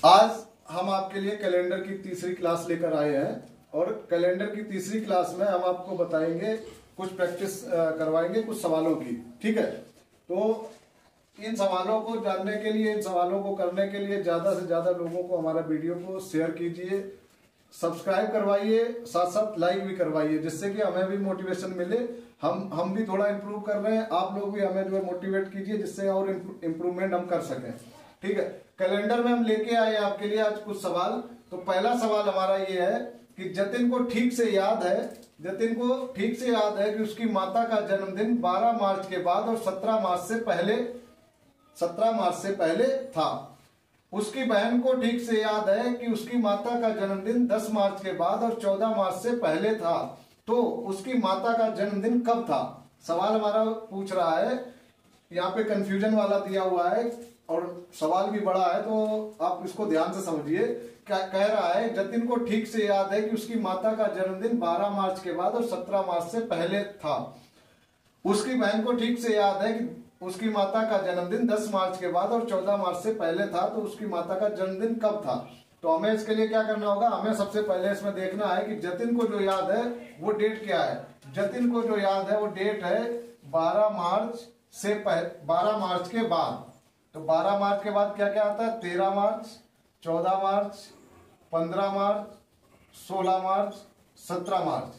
आज हम आपके लिए कैलेंडर की तीसरी क्लास लेकर आए हैं और कैलेंडर की तीसरी क्लास में हम आपको बताएंगे, कुछ प्रैक्टिस करवाएंगे कुछ सवालों की। ठीक है, तो इन सवालों को जानने के लिए, इन सवालों को करने के लिए ज्यादा से ज्यादा लोगों को हमारा वीडियो को शेयर कीजिए, सब्सक्राइब करवाइए, साथ साथ लाइक भी करवाइए, जिससे कि हमें भी मोटिवेशन मिले। हम भी थोड़ा इम्प्रूव कर रहे हैं, आप लोग भी हमें जो है मोटिवेट कीजिए, जिससे और इम्प्रूवमेंट हम कर सकें। ठीक है, कैलेंडर में हम लेके आए आपके लिए आज कुछ सवाल। तो पहला सवाल हमारा ये है कि जतिन को ठीक से याद है, जतिन को ठीक से याद है कि उसकी माता का जन्मदिन 12 मार्च के बाद और 17 मार्च से पहले था। उसकी बहन को ठीक से याद है कि उसकी माता का जन्मदिन 10 मार्च के बाद और 14 मार्च से पहले था। तो उसकी माता का जन्मदिन कब था? सवाल हमारा पूछ रहा है, यहाँ पे कंफ्यूजन वाला दिया हुआ है और सवाल भी बड़ा है, तो आप इसको ध्यान से समझिए। क्या कह रहा है? जतिन को ठीक से याद है कि उसकी माता का जन्मदिन 12 मार्च के बाद और 17 मार्च से पहले था। उसकी बहन को ठीक से याद है कि उसकी माता का जन्मदिन 10 मार्च के बाद और 14 मार्च से पहले था। तो उसकी माता का जन्मदिन कब था? तो हमें इसके लिए क्या करना होगा? हमें सबसे पहले इसमें देखना है कि जतिन को जो याद है वो डेट क्या है। जतिन को जो याद है वो डेट है 12 मार्च के बाद। तो 12 मार्च के बाद क्या क्या आता है? 13 मार्च, 14 मार्च, 15 मार्च, 16 मार्च, 17 मार्च।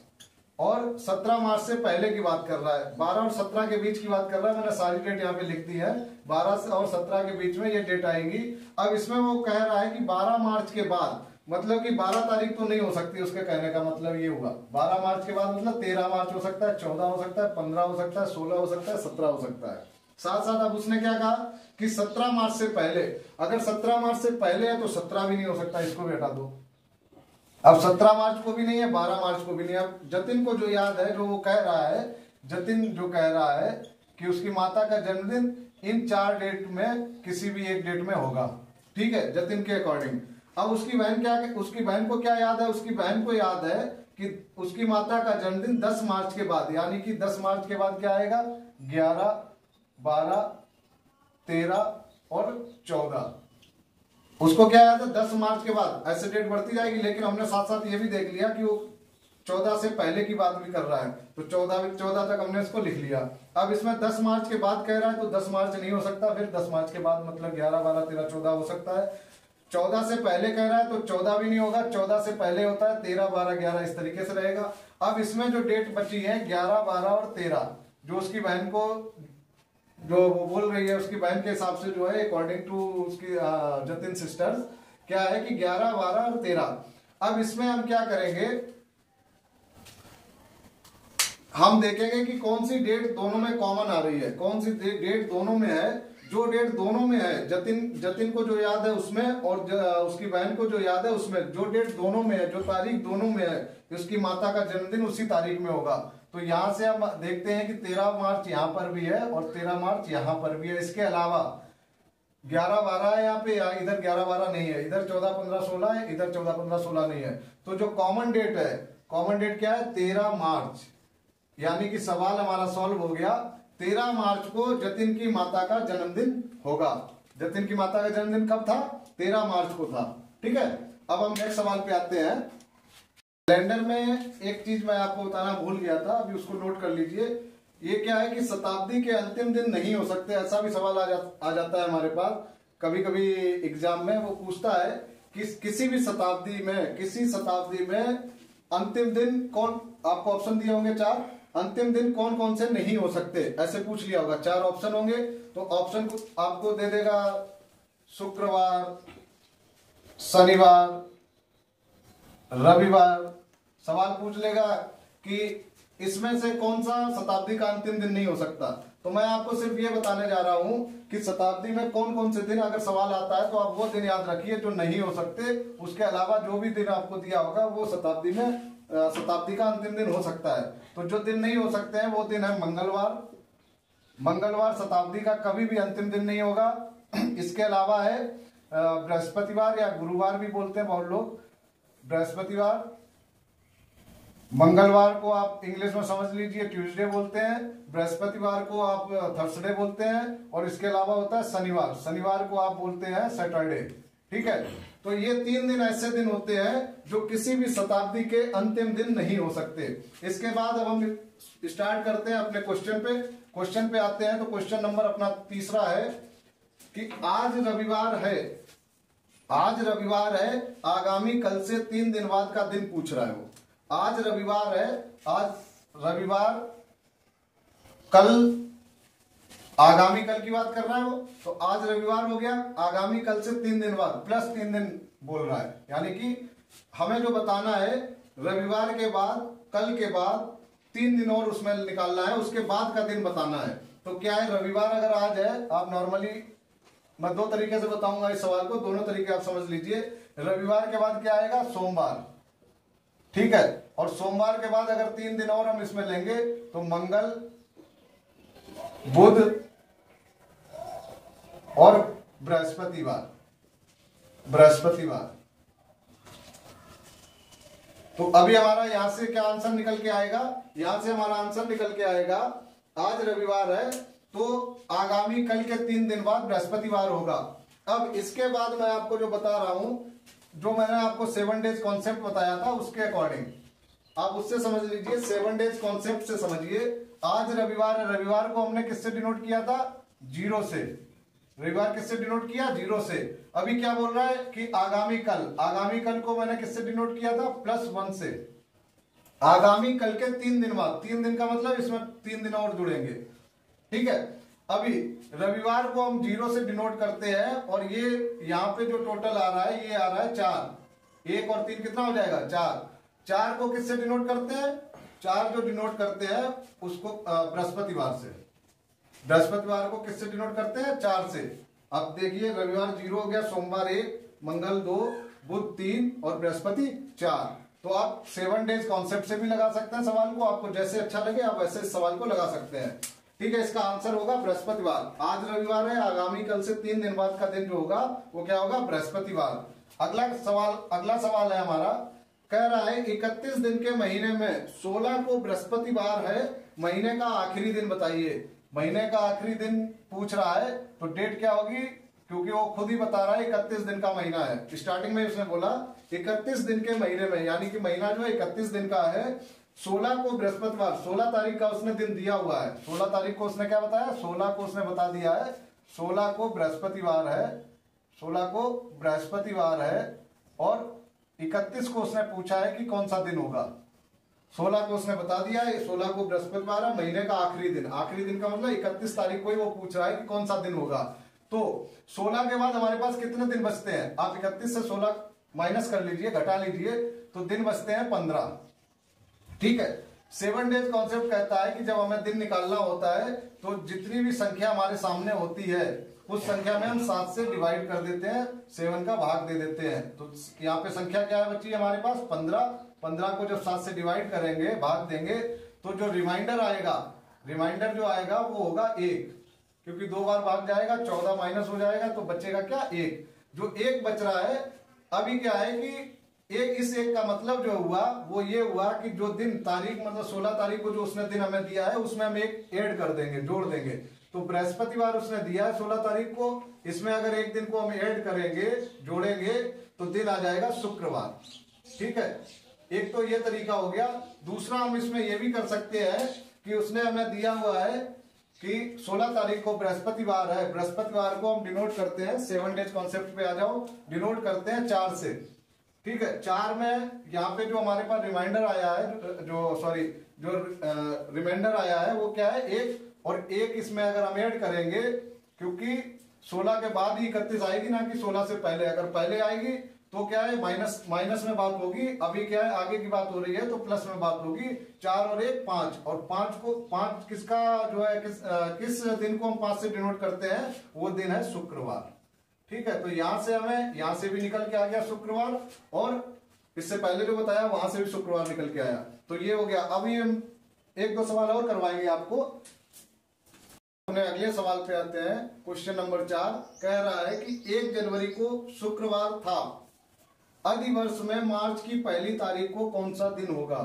और 17 मार्च से पहले की बात कर रहा है, 12 और 17 के बीच की बात कर रहा है। मैंने सारी डेट यहाँ पे लिख दी है, 12 और 17 के बीच में ये डेट आएंगी। अब इसमें वो कह रहा है कि 12 मार्च के बाद, मतलब कि 12 तारीख तो नहीं हो सकती। उसके कहने का मतलब ये हुआ 12 मार्च के बाद मतलब 13 मार्च हो सकता है, 14 हो सकता है, 15 हो सकता है, 16 हो सकता है, 17 हो सकता है। साथ साथ अब उसने क्या कहा कि 17 मार्च से पहले। अगर 17 मार्च से पहले है तो 17 भी नहीं हो सकता, इसको भी हटा दो। अब 17 मार्च को भी नहीं है, 12 मार्च को भी नहीं है। अब जतिन को जो याद है, जो वो कह रहा है, जतिन जो कह रहा है कि उसकी माता का जन्मदिन इन 4 डेट में किसी भी एक डेट में होगा। ठीक है, जतिन के अकॉर्डिंग। अब उसकी बहन को क्या याद है? उसकी बहन को याद है कि उसकी माता का जन्मदिन 10 मार्च के बाद, यानी कि 10 मार्च के बाद क्या आएगा? 11, 12, 13 और 14। उसको क्या याद है? 10 मार्च के बाद। ऐसे डेट बढ़ती जाएगी, लेकिन हमने साथ साथ ये भी देख लिया कि वो 14 से पहले की बात भी कर रहा है, तो 14 तक हमने इसको लिख लिया। अब इसमें 10 मार्च के बाद कह रहा है, तो 10 मार्च नहीं हो सकता। फिर 10 मार्च के बाद मतलब 11, 12, 13, 14 हो सकता है। 14 से पहले कह रहा है तो 14 भी नहीं होगा। 14 से पहले होता है 13, 12, 11, इस तरीके से रहेगा। अब इसमें जो डेट बची है 11, 12 और 13, जो उसकी बहन को, जो वो बोल रही है, उसकी बहन के हिसाब से जो है, अकॉर्डिंग टू उसकी जतिन सिस्टर्स, क्या है कि 11, 12 और 13। अब इसमें हम क्या करेंगे? हम देखेंगे कि कौन सी डेट दोनों में कॉमन आ रही है, कौन सी डेट दोनों में है। जो डेट दोनों में है, जतिन को जो याद है उसमें, और उसकी बहन को जो याद है उसमें, जो डेट दोनों में है, जो तारीख दोनों में है, उसकी माता का जन्मदिन उसी तारीख में होगा। तो यहां से हम देखते हैं कि 13 मार्च यहां पर भी है और 13 मार्च यहां पर भी है। इसके अलावा 11, 12 है यहाँ पे, इधर 11, 12 नहीं है, इधर 14, 15, 16 है, इधर 14, 15, 16 नहीं है। तो जो कॉमन डेट है, कॉमन डेट क्या है? 13 मार्च। यानी कि सवाल हमारा सॉल्व हो गया। 13 मार्च को जतिन की माता का जन्मदिन होगा। जतिन की माता का जन्मदिन कब था? 13 मार्च को था। ठीक है, अब हम नेक्स्ट सवाल पे आते हैं। कैलेंडर में एक चीज मैं आपको बताना भूल गया था, अभी उसको नोट कर लीजिए। ये क्या है कि शताब्दी के अंतिम दिन नहीं हो सकते, ऐसा भी सवाल आ जाता है हमारे पास। कभी कभी एग्जाम में वो पूछता है कि किसी शताब्दी में अंतिम दिन कौन, आपको ऑप्शन दिए होंगे 4, अंतिम दिन कौन कौन से नहीं हो सकते, ऐसे पूछ लिया होगा। 4 ऑप्शन होंगे, तो ऑप्शन को आपको दे देगा शुक्रवार, शनिवार, रविवार। सवाल पूछ लेगा कि इसमें से कौन सा शताब्दी का अंतिम दिन नहीं हो सकता। तो मैं आपको सिर्फ ये बताने जा रहा हूं कि शताब्दी में कौन कौन से दिन, अगर सवाल आता है तो आप वो दिन याद रखिए जो नहीं हो सकते। उसके अलावा जो भी दिन आपको दिया होगा वो शताब्दी का अंतिम दिन हो सकता है। तो जो दिन नहीं हो सकते हैं वो दिन है मंगलवार शताब्दी का कभी भी अंतिम दिन नहीं होगा। इसके अलावा है बृहस्पतिवार, या गुरुवार भी बोलते हैं बहुत लोग, बृहस्पतिवार। मंगलवार को आप इंग्लिश में समझ लीजिए ट्यूसडे बोलते हैं, बृहस्पतिवार को आप थर्सडे बोलते हैं, और इसके अलावा होता है शनिवार को आप बोलते हैं सैटरडे। ठीक है, तो ये 3 दिन ऐसे दिन होते हैं जो किसी भी शताब्दी के अंतिम दिन नहीं हो सकते। इसके बाद अब हम स्टार्ट करते हैं अपने क्वेश्चन पे आते हैं। तो क्वेश्चन नंबर अपना तीसरा है कि आज रविवार है, आगामी कल से 3 दिन बाद का दिन पूछ रहा है वो। आज रविवार है, आज रविवार, कल, आगामी कल की बात कर रहा है वो। तो आज रविवार हो गया, आगामी कल से 3 दिन बाद प्लस 3 दिन बोल रहा है, यानी कि हमें जो बताना है रविवार के बाद, कल के बाद 3 दिन और उसमें निकालना है, उसके बाद का दिन बताना है। तो क्या है, रविवार अगर आज है, आप नॉर्मली मैं 2 तरीके से बताऊंगा इस सवाल को, दोनों तरीके आप समझ लीजिए। रविवार के बाद क्या आएगा, सोमवार, ठीक है, और सोमवार के बाद अगर 3 दिन और हम इसमें लेंगे तो मंगल, बुध और बृहस्पतिवार। तो अभी हमारा यहां से क्या आंसर निकल के आएगा, यहां से हमारा आंसर निकल के आएगा, आज रविवार है तो आगामी कल के 3 दिन बाद बृहस्पतिवार होगा। अब इसके बाद मैं आपको जो बता रहा हूं, जो मैंने आपको 7 डेज कॉन्सेप्ट बताया था उसके अकॉर्डिंग आप उससे समझ लीजिए, 7 डेज कॉन्सेप्ट से समझिए। आज रविवार है, रविवार को हमने किससे डिनोट किया था, 0 से। रविवार किससे डिनोट किया, 0 से। अभी क्या बोल रहा है कि आगामी कल को मैंने किससे डिनोट किया था, +1 से। आगामी कल के 3 दिन बाद, 3 दिन का मतलब इसमें 3 दिन और जुड़ेंगे, ठीक है। अभी रविवार को हम 0 से डिनोट करते हैं, और ये यहाँ पे जो टोटल आ रहा है, ये आ रहा है 4, 1 और 3 कितना हो जाएगा, 4। 4 को किससे डिनोट करते हैं, 4 जो डिनोट करते हैं उसको बृहस्पतिवार से। बृहस्पतिवार को किससे डिनोट करते हैं, 4 से। अब देखिए रविवार 0 हो गया, सोमवार 1, मंगल 2, बुध 3 और बृहस्पति 4। तो आप 7 डेज कॉन्सेप्ट से भी लगा सकते हैं सवाल को, आपको जैसे अच्छा लगे आप वैसे इस सवाल को लगा सकते हैं, ठीक है। इसका आंसर होगा बृहस्पतिवार। आज रविवार है, आगामी कल से 3 दिन बाद का दिन जो होगा वो क्या होगा, बृहस्पतिवार। अगला सवाल है हमारा, कह रहा है 31 दिन के महीने में 16 को बृहस्पतिवार है, महीने का आखिरी दिन बताइए। महीने का आखिरी दिन पूछ रहा है तो डेट क्या होगी, क्योंकि वो खुद ही बता रहा है 31 दिन का महीना है। स्टार्टिंग में उसने बोला 31 दिन के महीने में, यानी कि महीना जो है 31 दिन का है। 16 को बृहस्पतिवार, 16 तारीख का उसने दिन दिया हुआ है। 16 तारीख को उसने क्या बताया, 16 को उसने बता दिया है 16 को बृहस्पतिवार है, 16 को बृहस्पतिवार है। और 31 को उसने पूछा है कि कौन सा दिन होगा। 16 को उसने बता दिया है 16 को बृहस्पतिवार है, महीने का आखिरी दिन। आखिरी दिन का मतलब 31 तारीख को ही वो पूछ रहा है कि कौन सा दिन होगा। तो 16 के बाद हमारे पास कितने दिन बचते हैं, आप 31 से 16 माइनस कर लीजिए, घटा लीजिए, तो दिन बचते हैं 15, ठीक है। 7 डेज कॉन्सेप्ट कहता है कि जब हमें दिन निकालना होता है तो जितनी भी संख्या हमारे सामने होती है उस संख्या में हम 7 से डिवाइड कर देते हैं, 7 का भाग दे देते हैं। तो यहाँ पे संख्या क्या है बच्ची हमारे पास, 15। 15 को जब 7 से डिवाइड करेंगे, भाग देंगे, तो जो रिमाइंडर जो आएगा वो होगा 1, क्योंकि 2 बार भाग जाएगा, 14 माइनस हो जाएगा तो बचेगा क्या, 1। जो 1 बच रहा है, अभी क्या है कि इस 1 का मतलब जो हुआ वो ये हुआ कि जो दिन तारीख मतलब 16 तारीख को जो उसने दिन हमें दिया है उसमें हम 1 ऐड कर देंगे, जोड़ देंगे। तो बृहस्पतिवार उसने दिया है 16 तारीख को, इसमें अगर 1 दिन को हम ऐड करेंगे, जोड़ेंगे, तो दिन आ जाएगा शुक्रवार, ठीक है। एक तो ये तरीका हो गया। दूसरा हम इसमें ये भी कर सकते हैं कि उसने हमें दिया हुआ है कि 16 तारीख को बृहस्पतिवार है, बृहस्पतिवार को हम डिनोट करते हैं, 7 डेज कॉन्सेप्ट पे आ जाओ, डिनोट करते हैं 4 से, ठीक है। 4 में यहाँ पे जो हमारे पास रिमाइंडर आया है, जो रिमाइंडर आया है वो क्या है, 1, और 1 इसमें अगर हम ऐड करेंगे, क्योंकि 16 के बाद ही 31 आएगी ना कि 16 से पहले, अगर पहले आएगी तो क्या है माइनस में बात होगी। अभी क्या है आगे की बात हो रही है तो प्लस में बात होगी। 4 और 1 5, और 5 किसका जो है किस दिन को हम 5 से डिनोट करते हैं, वो दिन है शुक्रवार, ठीक है। तो यहां से भी निकल के आ गया शुक्रवार, और इससे पहले जो बताया वहां से भी शुक्रवार निकल के आया। तो ये हो गया। अभी हम 1-2 सवाल और करवाएंगे आपको। अपने अगले सवाल पे आते हैं। क्वेश्चन नंबर 4 कह रहा है कि 1 जनवरी को शुक्रवार था, अधिवर्ष में मार्च की पहली तारीख को कौन सा दिन होगा।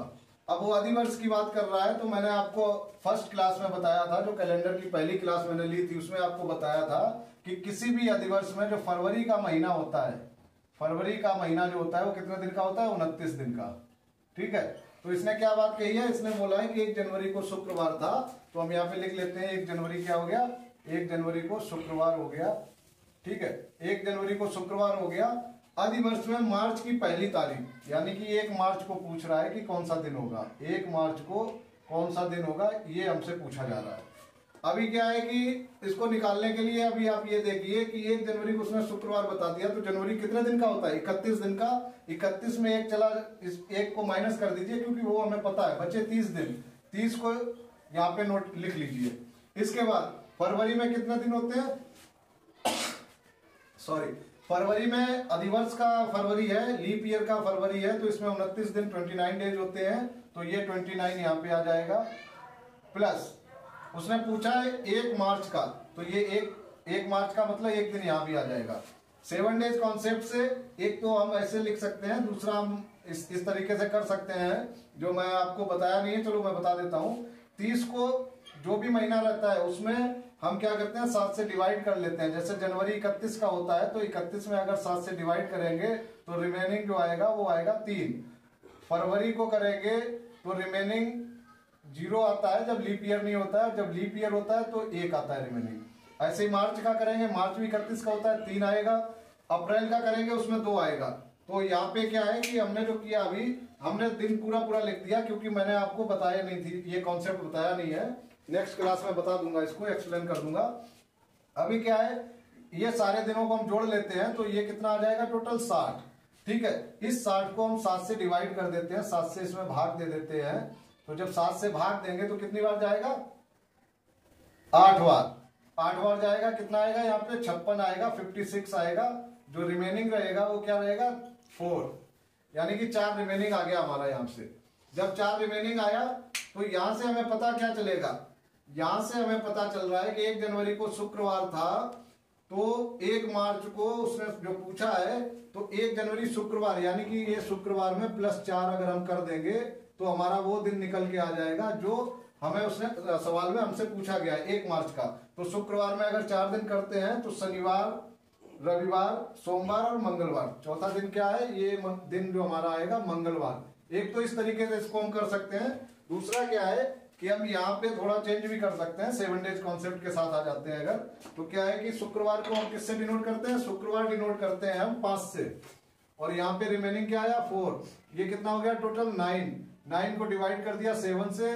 अब वो अधिवर्ष की बात कर रहा है, तो मैंने आपको फर्स्ट क्लास में बताया था, जो कैलेंडर की पहली क्लास मैंने ली थी, उसमें आपको बताया था कि किसी भी अधिवर्ष में जो फरवरी का महीना होता है, फरवरी का महीना जो होता है वो कितने दिन का होता है? 29 दिन का। ठीक है, तो इसने क्या बात कही है? इसने बोला है कि 1 जनवरी को शुक्रवार था, तो हम यहाँ पे लिख लेते हैं 1 जनवरी क्या हो गया? 1 जनवरी को शुक्रवार हो गया। ठीक है, 1 जनवरी को शुक्रवार हो गया। अधिवर्ष में मार्च की पहली तारीख, यानी कि 1 मार्च को पूछ रहा है कि कौन सा दिन होगा, 1 मार्च को कौन सा दिन होगा, ये हमसे पूछा जा रहा है। अभी क्या है कि इसको निकालने के लिए अभी आप ये देखिए कि 1 जनवरी को उसने शुक्रवार बता दिया, तो जनवरी कितने दिन का होता है? 31 दिन का। 31 में 1 चला, इस 1 को माइनस कर दीजिए क्योंकि वो हमें पता है, बचे 30 दिन। 30 को यहाँ पे नोट लिख लीजिए। इसके बाद फरवरी में कितने दिन होते हैं? सॉरी, फरवरी में अधिवर्ष का फरवरी है, लीप ईयर का फरवरी है, तो इसमें 29 दिन 29 डेज होते हैं, तो ये 29 यहाँ पे आ जाएगा। प्लस उसने पूछा है 1 मार्च का, तो ये 1 मार्च का मतलब 1 दिन यहाँ भी आ जाएगा। 7 डेज कॉन्सेप्ट से एक तो हम ऐसे लिख सकते हैं, दूसरा हम इस तरीके से कर सकते हैं, जो मैं आपको बताया नहीं है, चलो मैं बता देता हूँ। 30 को जो भी महीना रहता है उसमें हम क्या करते हैं? 7 से डिवाइड कर लेते हैं। जैसे जनवरी 31 का होता है, तो 31 में अगर 7 से डिवाइड करेंगे तो रिमेनिंग जो आएगा वो आएगा 3। फरवरी को करेंगे तो रिमेनिंग 0 आता है जब लीप ईयर नहीं होता है, जब लीप ईयर होता है तो 1 आता है रिमेनिंग। ऐसे ही मार्च का करेंगे, मार्च भी 31 का होता है, 3 आएगा। अप्रैल का करेंगे, उसमें 2 आएगा। तो यहाँ पे क्या है कि हमने जो किया अभी, हमने दिन पूरा पूरा लिख दिया क्योंकि मैंने आपको बताया नहीं थी, ये कॉन्सेप्ट बताया नहीं है। नेक्स्ट क्लास में बता दूंगा, इसको एक्सप्लेन कर दूंगा। अभी क्या है, ये सारे दिनों को हम जोड़ लेते हैं तो ये कितना आ जाएगा? टोटल 60। ठीक है, इस 60 को हम 7 से डिवाइड कर देते हैं, 7 से इसमें भाग दे देते हैं। तो जब 7 से भाग देंगे तो कितनी बार जाएगा? 8 बार। 8 बार जाएगा, कितना आएगा यहाँ पे? 56 आएगा, 56 आएगा। जो रिमेनिंग रहेगा वो क्या रहेगा? 4, यानी कि 4 रिमेनिंग आ गया हमारा यहाँ से। जब 4 रिमेनिंग आया तो यहां से हमें पता क्या चलेगा? यहां से हमें पता चल रहा है कि 1 जनवरी को शुक्रवार था, तो 1 मार्च को उसने जो पूछा है, तो 1 जनवरी शुक्रवार, यानी कि ये शुक्रवार में +4 अगर हम कर देंगे तो हमारा वो दिन निकल के आ जाएगा जो हमें उसने सवाल में हमसे पूछा गया है 1 मार्च का। तो शुक्रवार में अगर 4 दिन करते हैं तो शनिवार, रविवार, सोमवार और मंगलवार, चौथा दिन क्या है? ये दिन जो हमारा आएगा मंगलवार। एक तो इस तरीके से इसको हम कर सकते हैं। दूसरा क्या है कि हम यहाँ पे थोड़ा चेंज भी कर सकते हैं, 7 डेज कॉन्सेप्ट के साथ आ जाते हैं अगर, तो क्या है कि शुक्रवार को हम किससे डिनोट करते हैं? शुक्रवार डिनोट करते हैं हम 5 से, और यहाँ पे रिमेनिंग क्या आया? 4। ये कितना हो गया? टोटल 9। 9 को डिवाइड कर दिया 7 से,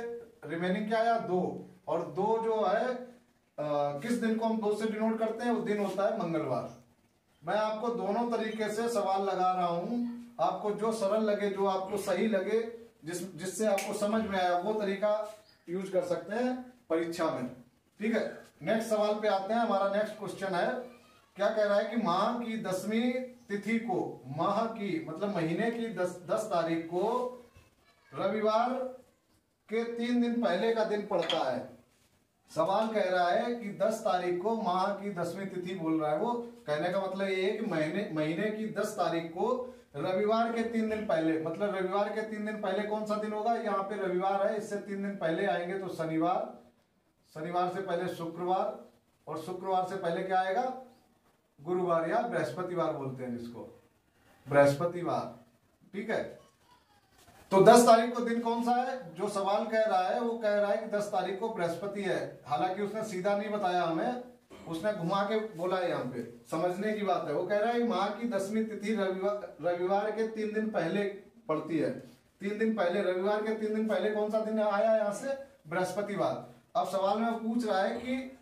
रिमेनिंग क्या आया? 2। और 2 जो है किस दिन को हम 2 से डिनोट करते हैं? वो दिन होता है मंगलवार। मैं आपको दोनों तरीके से सवाल लगा रहा हूं, आपको जो सरल लगे, जो आपको सही लगे, जिससे आपको समझ में आया, वो तरीका यूज कर सकते हैं परीक्षा में। ठीक है, नेक्स्ट सवाल पे आते हैं। हमारा नेक्स्ट क्वेश्चन है, क्या कह रहा है कि माह की 10वीं तिथि को, माह की मतलब महीने की 10 तारीख को रविवार के 3 दिन पहले का दिन पड़ता है। सवाल कह रहा है कि 10 तारीख को माह की 10वीं तिथि बोल रहा है। वो कहने का मतलब ये है कि महीने की 10 तारीख को रविवार के 3 दिन पहले, मतलब रविवार के 3 दिन पहले कौन सा दिन होगा? यहाँ पे रविवार है, इससे 3 दिन पहले आएंगे तो शनिवार, शनिवार से पहले शुक्रवार, और शुक्रवार से पहले क्या आएगा? गुरुवार या बृहस्पतिवार बोलते हैं जिसको, बृहस्पतिवार। ठीक है, तो 10 तारीख को दिन कौन सा है? जो सवाल कह रहा है वो कह रहा है कि 10 तारीख को बृहस्पति है। हालांकि उसने सीधा नहीं बताया हमें, उसने घुमा के बोला है। यहाँ पे समझने की बात है। वो कह रहा है माह की 10वीं तिथि रविवार के 3 दिन पहले पड़ती है। 3 दिन पहले, रविवार के 3 दिन पहले कौन सा दिन आया यहाँ से? बृहस्पतिवार। अब सवाल में पूछ रहा है कि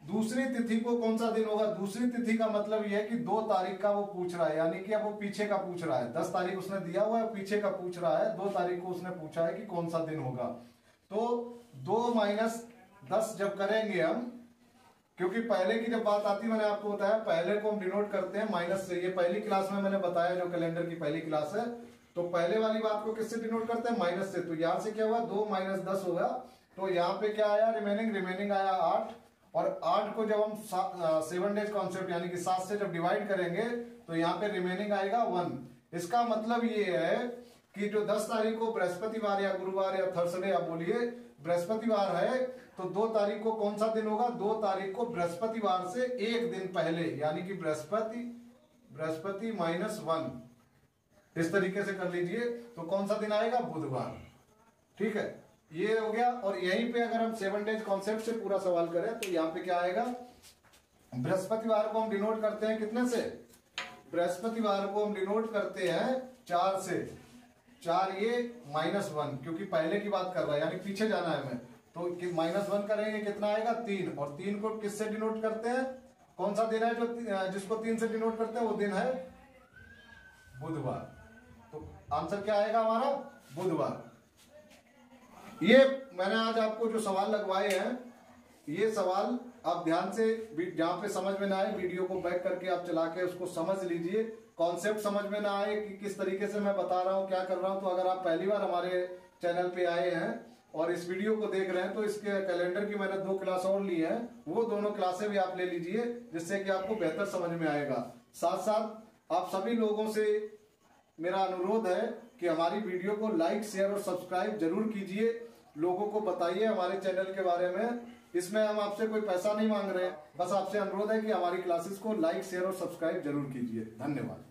दूसरी तिथि को कौन सा दिन होगा? दूसरी तिथि का मतलब यह है कि 2 तारीख का वो पूछ रहा है, यानी कि अब वो पीछे का पूछ रहा है। 10 तारीख उसने दिया हुआ है, पीछे का पूछ रहा है। 2 तारीख को उसने पूछा है कि कौन सा दिन होगा। तो 2 - 10 जब करेंगे हम, क्योंकि पहले की जब बात आती, मैंने आपको बताया पहले को हम डिनोट करते हैं माइनस से। ये पहली क्लास में मैंने बताया, जो कैलेंडर की पहली क्लास है, तो पहले वाली बात को किससे डिनोट करते हैं? माइनस से। तो यहां से क्या हुआ? 2 - 10 होगा। तो यहाँ पे क्या आया? रिमेनिंग आया 8। और 8 को जब हम 7 डेज कॉन्सेप्ट यानी कि 7 से जब डिवाइड करेंगे तो यहाँ पे रिमेनिंग आएगा 1। इसका मतलब ये है कि जो 10 तारीख को बृहस्पतिवार या गुरुवार या थर्सडे आप बोलिए, बृहस्पतिवार है, तो 2 तारीख को कौन सा दिन होगा? 2 तारीख को बृहस्पतिवार से 1 दिन पहले, यानी कि बृहस्पति -1, इस तरीके से कर लीजिए। तो कौन सा दिन आएगा? बुधवार। ठीक है, ये हो गया। और यहीं पे अगर हम 7 डेज कॉन्सेप्ट से पूरा सवाल करें तो यहाँ पे क्या आएगा? बृहस्पतिवार को हम डिनोट करते हैं कितने से? बृहस्पतिवार को हम डिनोट करते हैं 4 से। 4 ये -1, क्योंकि पहले की बात कर रहा है, यानी पीछे जाना है हमें, तो -1 करेंगे कितना आएगा? 3। और 3 को किससे डिनोट करते हैं? कौन सा दिन है जो जिसको 3 से डिनोट करते हैं? वो दिन है बुधवार। तो आंसर क्या आएगा हमारा? बुधवार। ये मैंने आज आपको जो सवाल लगवाए हैं, ये सवाल आप ध्यान से, जहां पे समझ में ना आए वीडियो को बैक करके आप चला के उसको समझ लीजिए। कॉन्सेप्ट समझ में ना आए कि किस तरीके से मैं बता रहा हूं, क्या कर रहा हूं, तो अगर आप पहली बार हमारे चैनल पे आए हैं और इस वीडियो को देख रहे हैं, तो इसके कैलेंडर की मैंने 2 क्लास और ली है, वो दोनों क्लासें भी आप ले लीजिए, जिससे कि आपको बेहतर समझ में आएगा। साथ साथ आप सभी लोगों से मेरा अनुरोध है कि हमारी वीडियो को लाइक, शेयर और सब्सक्राइब जरूर कीजिए। लोगों को बताइए हमारे चैनल के बारे में। इसमें हम आपसे कोई पैसा नहीं मांग रहे हैं, बस आपसे अनुरोध है कि हमारी क्लासेस को लाइक, शेयर और सब्सक्राइब जरूर कीजिए। धन्यवाद।